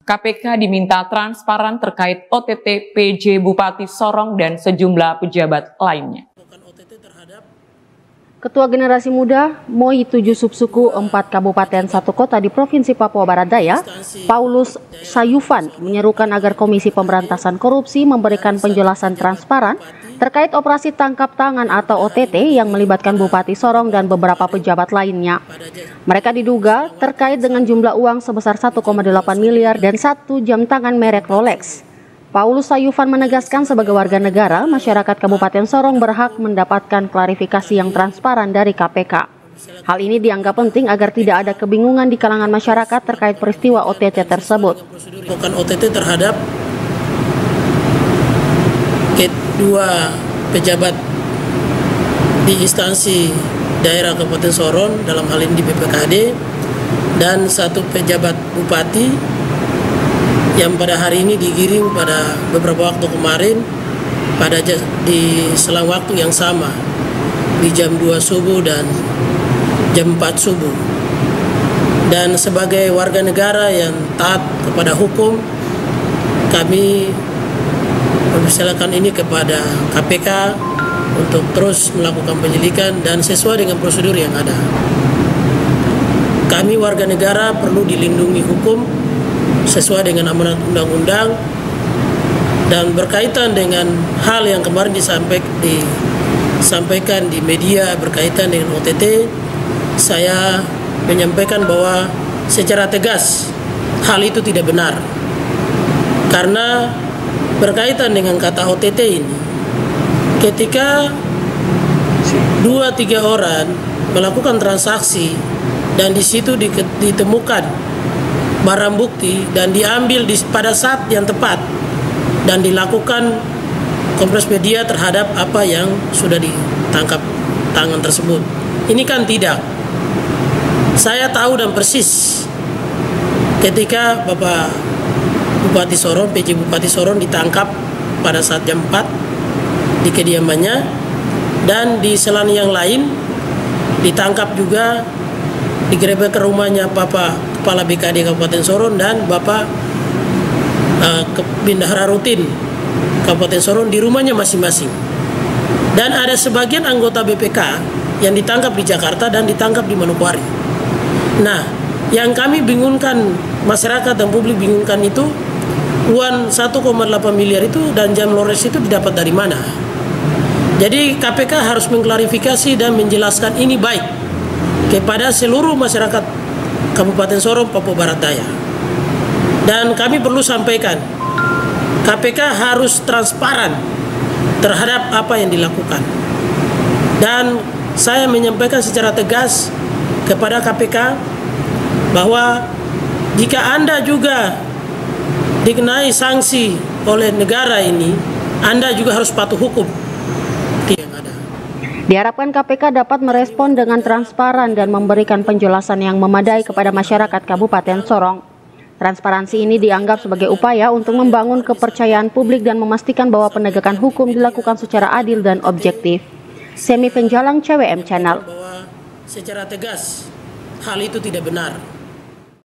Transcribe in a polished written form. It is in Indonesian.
KPK diminta transparan terkait OTT PJ Bupati Sorong dan sejumlah pejabat lainnya. Ketua Generasi Muda MOI 7 Subsuku 4 Kabupaten 1 Kota di Provinsi Papua Barat Daya, Paulus Sayufan, menyerukan agar Komisi Pemberantasan Korupsi memberikan penjelasan transparan terkait operasi tangkap tangan atau OTT yang melibatkan Bupati Sorong dan beberapa pejabat lainnya. Mereka diduga terkait dengan jumlah uang sebesar 1,8 miliar dan 1 jam tangan merek Rolex. Paulus Sayufan menegaskan sebagai warga negara, masyarakat Kabupaten Sorong berhak mendapatkan klarifikasi yang transparan dari KPK. Hal ini dianggap penting agar tidak ada kebingungan di kalangan masyarakat terkait peristiwa OTT tersebut. Bukan OTT terhadap kedua pejabat di instansi daerah Kabupaten Sorong, dalam hal ini di BPKD, dan 1 pejabat bupati yang pada hari ini digiring pada beberapa waktu kemarin di selang waktu yang sama di jam 2 subuh dan jam 4 subuh. Dan sebagai warga negara yang taat kepada hukum, kami mempersilakan ini kepada KPK untuk terus melakukan penyelidikan dan sesuai dengan prosedur yang ada. Kami warga negara perlu dilindungi hukum sesuai dengan amanat undang-undang, dan berkaitan dengan hal yang kemarin disampaikan di media berkaitan dengan OTT, saya menyampaikan bahwa secara tegas hal itu tidak benar. Karena berkaitan dengan kata OTT ini, ketika 2-3 orang melakukan transaksi dan di situ ditemukan barang bukti dan diambil pada saat yang tepat dan dilakukan kompres media terhadap apa yang sudah ditangkap tangan tersebut. Ini kan tidak. Saya tahu dan persis ketika Bapak Bupati Sorong, PJ Bupati Sorong ditangkap pada saat jam 4 di kediamannya, dan di selang yang lain ditangkap juga, digerebek ke rumahnya Bapak Kepala BKD Kabupaten Sorong dan Bapak Bendahara Rutin Kabupaten Sorong di rumahnya masing-masing. Dan ada sebagian anggota BPK yang ditangkap di Jakarta dan ditangkap di Manokwari. Nah, yang kami bingungkan, masyarakat dan publik bingungkan itu, uang 1,8 miliar itu dan jam Rolex itu didapat dari mana? Jadi KPK harus mengklarifikasi dan menjelaskan ini baik kepada seluruh masyarakat Kabupaten Sorong, Papua Barat Daya. Dan kami perlu sampaikan, KPK harus transparan terhadap apa yang dilakukan. Dan saya menyampaikan secara tegas kepada KPK bahwa jika Anda juga dikenai sanksi oleh negara ini, Anda juga harus patuh hukum. Diharapkan KPK dapat merespon dengan transparan dan memberikan penjelasan yang memadai kepada masyarakat Kabupaten Sorong. Transparansi ini dianggap sebagai upaya untuk membangun kepercayaan publik dan memastikan bahwa penegakan hukum dilakukan secara adil dan objektif. Semi Penjalang CWM Channel. Secara tegas hal itu tidak benar.